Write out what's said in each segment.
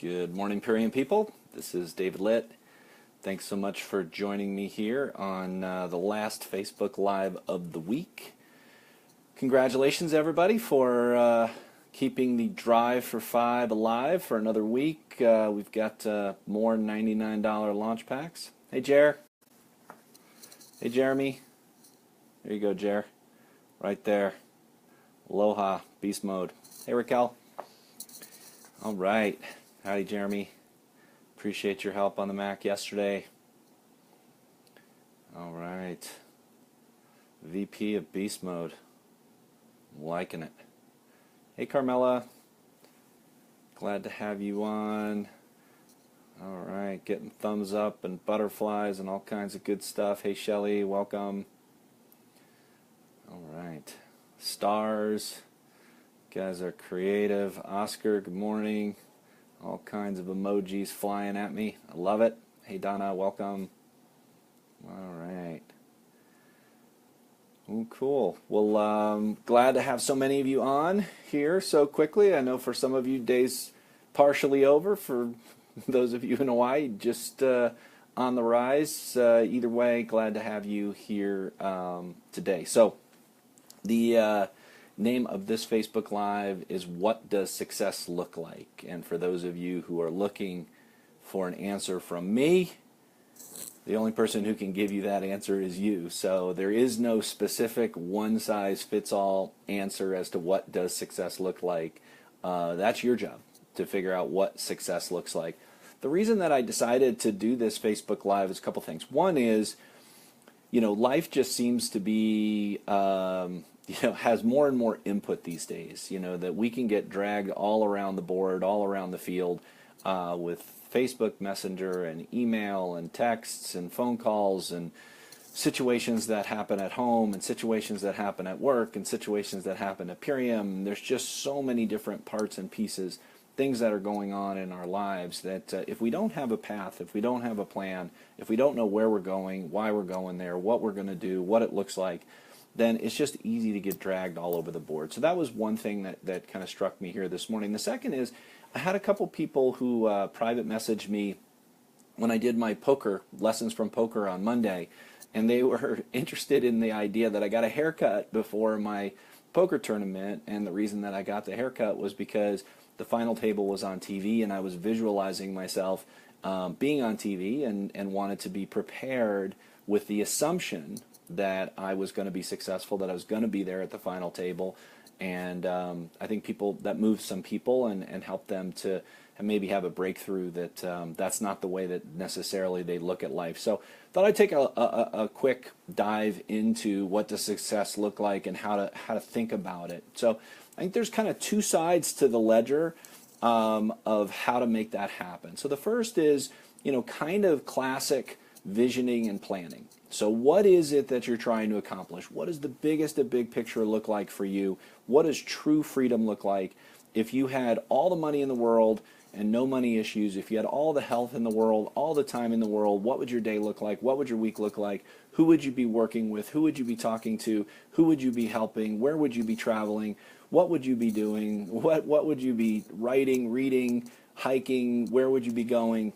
Good morning, Purium people. This is David Litt. Thanks so much for joining me here on the last Facebook Live of the week. Congratulations, everybody, for keeping the Drive for 5 alive for another week. We've got more $99 launch packs. Hey, Jer. Hey, Jeremy. There you go, Jer. Right there. Aloha, beast mode. Hey, Raquel. All right. Howdy, Jeremy. Appreciate your help on the Mac yesterday. All right. VP of beast mode. I'm liking it. Hey, Carmela. Glad to have you on. All right. Getting thumbs up and butterflies and all kinds of good stuff. Hey, Shelly. Welcome. All right. Stars. You guys are creative. Oscar, good morning. All kinds of emojis flying at me. I love it. Hey, Donna, welcome. All right. Oh, cool. Well, glad to have so many of you on here so quickly. I know for some of you, day's partially over. For those of you in Hawaii, just on the rise. Either way, glad to have you here today. So, the name of this Facebook Live is What Does Success Look Like? And for those of you who are looking for an answer from me, the only person who can give you that answer is you. So there is no specific one-size-fits-all answer as to what does success look like. That's your job to figure out what success looks like. The reason that I decided to do this Facebook Live is a couple things. One is, life just seems to be has more and more input these days, that we can get dragged all around the board, all around the field with Facebook Messenger and email and texts and phone calls and situations that happen at home and situations that happen at work and situations that happen at Purium. There's just so many different parts and pieces, things that are going on in our lives that if we don't have a path, if we don't have a plan, if we don't know where we're going, why we're going there, what we're going to do, what it looks like, then it's just easy to get dragged all over the board. So that was one thing that kind of struck me here this morning. The second is I had a couple people who private messaged me when I did my poker, lessons from poker on Monday, and they were interested in the idea that I got a haircut before my poker tournament, and the reason that I got the haircut was because the final table was on TV, and I was visualizing myself being on TV and wanted to be prepared with the assumption that I was going to be successful, that I was going to be there at the final table, and I think that moved some people and helped them to maybe have a breakthrough that that's not the way that necessarily they look at life. So thought I'd take a quick dive into what does success look like and how to think about it. So I think there's kind of two sides to the ledger of how to make that happen. So the first is, kind of classic visioning and planning. So what is it that you're trying to accomplish? What does the big picture look like for you? What does true freedom look like? If you had all the money in the world and no money issues, if you had all the health in the world, all the time in the world, what would your day look like? What would your week look like? Who would you be working with? Who would you be talking to? Who would you be helping? Where would you be traveling? What would you be doing? What would you be writing, reading, hiking? Where would you be going?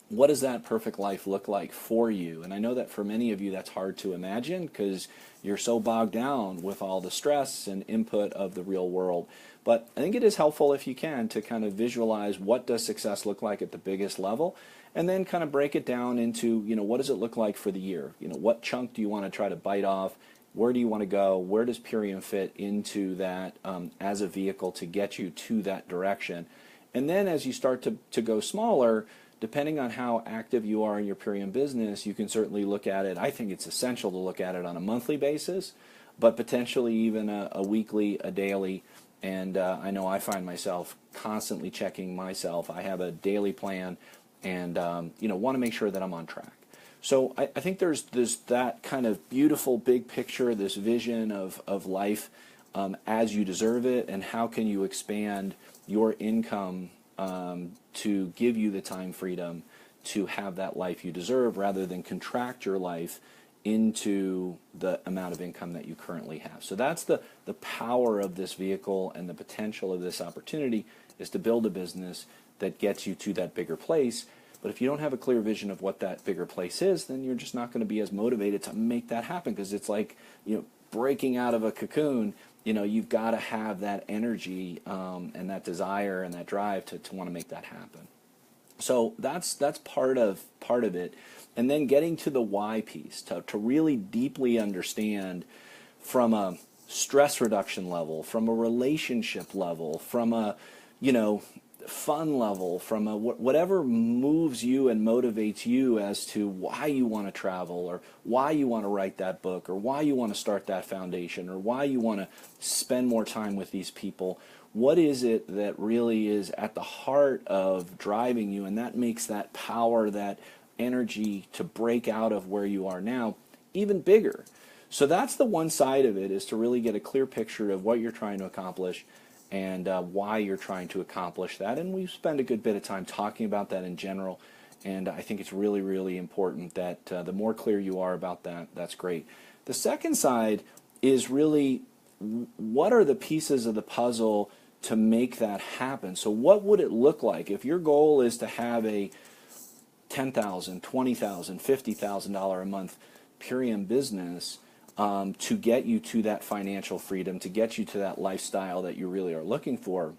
What does that perfect life look like for you? And I know that for many of you that's hard to imagine because you're so bogged down with all the stress and input of the real world. But I think it is helpful if you can to kind of visualize what does success look like at the biggest level, and then kind of break it down into, what does it look like for the year? What chunk do you want to try to bite off? Where do you want to go? Where does Purium fit into that as a vehicle to get you to that direction? And then as you start to go smaller, depending on how active you are in your Purium business, you can certainly look at it. I think it's essential to look at it on a monthly basis, but potentially even a weekly, a daily. And I know I find myself constantly checking myself. I have a daily plan and want to make sure that I'm on track. So I think there's that kind of beautiful big picture, this vision of life as you deserve it, and how can you expand your income to give you the time freedom to have that life you deserve rather than contract your life into the amount of income that you currently have. So that's the power of this vehicle, and the potential of this opportunity is to build a business that gets you to that bigger place. But if you don't have a clear vision of what that bigger place is, then you're just not going to be as motivated to make that happen, because it's like, breaking out of a cocoon. You've got to have that energy and that desire and that drive to want to make that happen. So that's part of it. And then getting to the why piece, to really deeply understand from a stress reduction level, from a relationship level, from a fun level, from a whatever moves you and motivates you as to why you want to travel, or why you want to write that book, or why you want to start that foundation, or why you want to spend more time with these people. What is it that really is at the heart of driving you, and that makes that power, that energy to break out of where you are now even bigger? So that's the one side of it, is to really get a clear picture of what you're trying to accomplish and why you're trying to accomplish that. And we spend a good bit of time talking about that in general, and I think it's really, really important that the more clear you are about that, that's great. The second side is really, what are the pieces of the puzzle to make that happen? So what would it look like if your goal is to have a $10,000, $20,000, $50,000 a month Purium business, to get you to that financial freedom, to get you to that lifestyle that you really are looking for?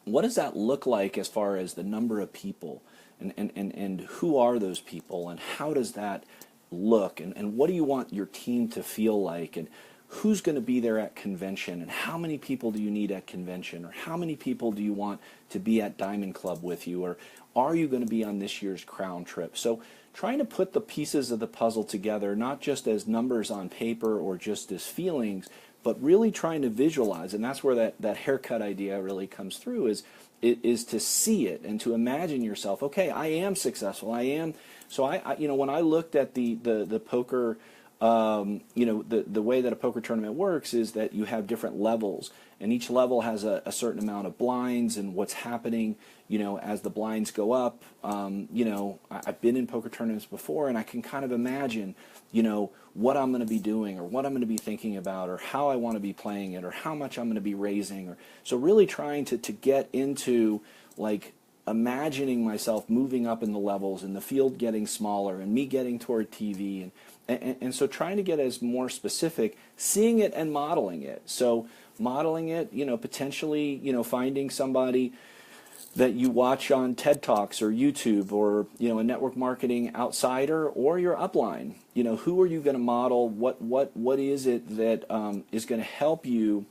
What does that look like as far as the number of people, and who are those people, and how does that look, and what do you want your team to feel like, and who's going to be there at convention, and how many people do you need at convention, or how many people do you want to be at Diamond Club with you, or are you going to be on this year's Crown trip? So trying to put the pieces of the puzzle together, not just as numbers on paper or just as feelings, but really trying to visualize. And that's where that haircut idea really comes through, is to see it and to imagine yourself, okay, I am successful. I am. So I when I looked at the poker, the way that a poker tournament works is that you have different levels, and each level has a certain amount of blinds, and what's happening, as the blinds go up. I've been in poker tournaments before, and I can kind of imagine, what I'm going to be doing, or what I'm going to be thinking about, or how I want to be playing it, or how much I'm going to be raising. So really trying to get into, like, imagining myself moving up in the levels, and the field getting smaller, and me getting toward TV, and so trying to get as more specific, seeing it and modeling it. So modeling it, potentially, finding somebody that you watch on TED Talks or YouTube, or a network marketing outsider, or your upline. Who are you going to model? What is it that is going to help you?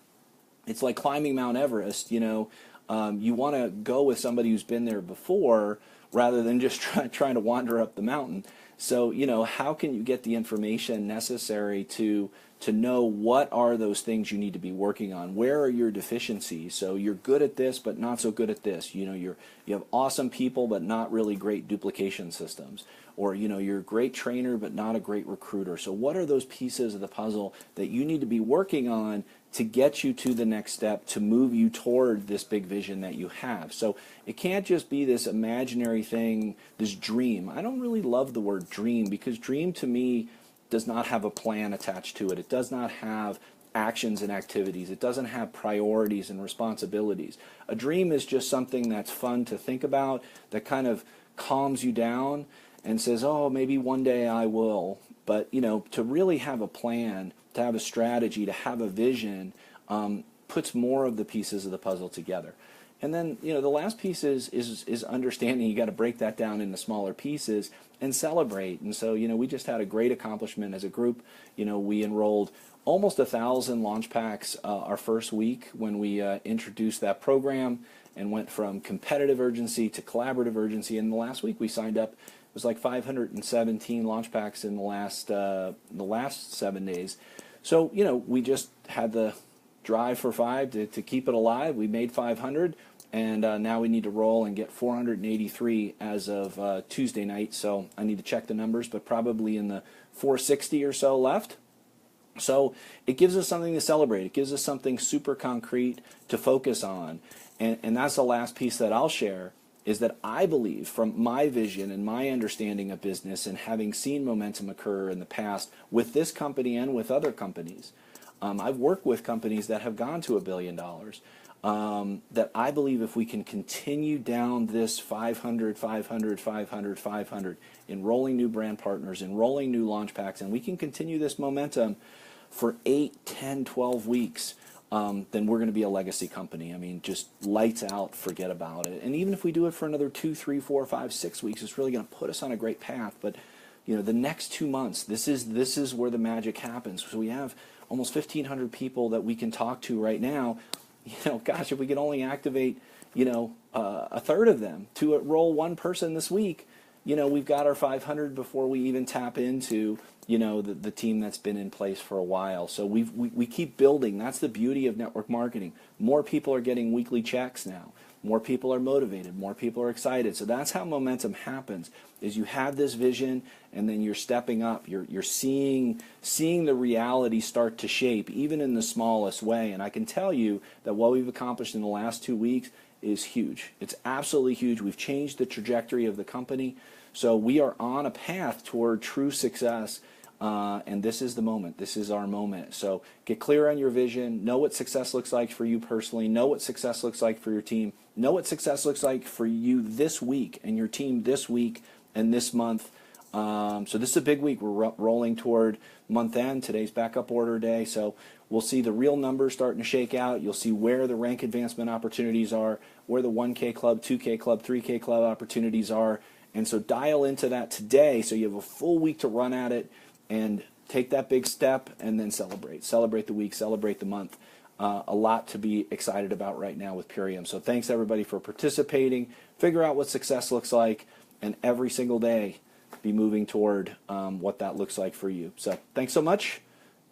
It's like climbing Mount Everest. You want to go with somebody who's been there before, rather than just trying to wander up the mountain. So, how can you get the information necessary to know what are those things you need to be working on? Where are your deficiencies? So you're good at this, but not so good at this. You have awesome people, but not really great duplication systems. Or, you're a great trainer, but not a great recruiter. So what are those pieces of the puzzle that you need to be working on to get you to the next step, to move you toward this big vision that you have? So it can't just be this imaginary thing, this dream. I don't really love the word dream, because dream to me does not have a plan attached to it. It does not have actions and activities. It doesn't have priorities and responsibilities. A dream is just something that's fun to think about, that kind of calms you down and says, oh, maybe one day I will. But, to really have a plan, to have a strategy, to have a vision, puts more of the pieces of the puzzle together. And then, the last piece is understanding you got to break that down into smaller pieces and celebrate. And so, we just had a great accomplishment as a group. We enrolled almost 1,000 launch packs our first week when we introduced that program, and went from competitive urgency to collaborative urgency. And the last week we signed up, it was like 517 launch packs in the last 7 days. So, we just had the drive for 5 to keep it alive. We made 500, and now we need to roll and get 483 as of Tuesday night. So I need to check the numbers, but probably in the 460 or so left. So it gives us something to celebrate. It gives us something super concrete to focus on. And that's the last piece that I'll share, is that I believe, from my vision and my understanding of business, and having seen momentum occur in the past with this company and with other companies, I've worked with companies that have gone to $1 billion. that I believe if we can continue down this 500, 500, 500, 500, enrolling new brand partners, enrolling new launch packs, and we can continue this momentum for 8, 10, 12 weeks, then we're going to be a legacy company. I mean, just lights out, forget about it. And even if we do it for another 2, 3, 4, 5, 6 weeks, it's really going to put us on a great path. But the next 2 months, this is where the magic happens. So we have almost 1,500 people that we can talk to right now. Gosh, if we could only activate, a third of them to enroll one person this week, we've got our 500 before we even tap into, the team that's been in place for a while. So we keep building. That's the beauty of network marketing. More people are getting weekly checks now. More people are motivated. More people are excited. So that's how momentum happens, is you have this vision and then you're stepping up. You're seeing the reality start to shape, even in the smallest way. And I can tell you that what we've accomplished in the last 2 weeks is huge. It's absolutely huge. We've changed the trajectory of the company. So we are on a path toward true success. And this is the moment. This is our moment. So get clear on your vision. Know what success looks like for you personally. Know what success looks like for your team. Know what success looks like for you this week and your team this week and this month. So this is a big week. We're rolling toward month end. Today's backup order day. So we'll see the real numbers starting to shake out. You'll see where the rank advancement opportunities are, where the 1K club, 2K club, 3K club opportunities are. And so dial into that today so you have a full week to run at it and take that big step and then celebrate. Celebrate the week, celebrate the month. A lot to be excited about right now with Purium. So thanks everybody for participating. Figure out what success looks like, and every single day be moving toward what that looks like for you. So thanks so much.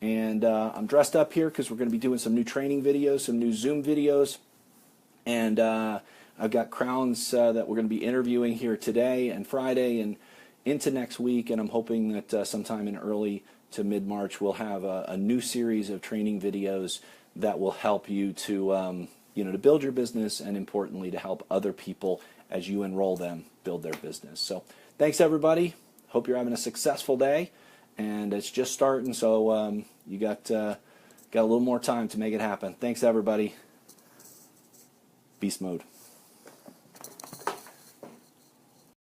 And I'm dressed up here because we're going to be doing some new training videos, some new Zoom videos. And I've got crowns that we're going to be interviewing here today and Friday and into next week. And I'm hoping that sometime in early to mid-March we'll have a new series of training videos that will help you to to build your business, and importantly to help other people as you enroll them build their business. So thanks everybody. Hope you're having a successful day, and it's just starting, so you got a little more time to make it happen. Thanks everybody. Beast mode.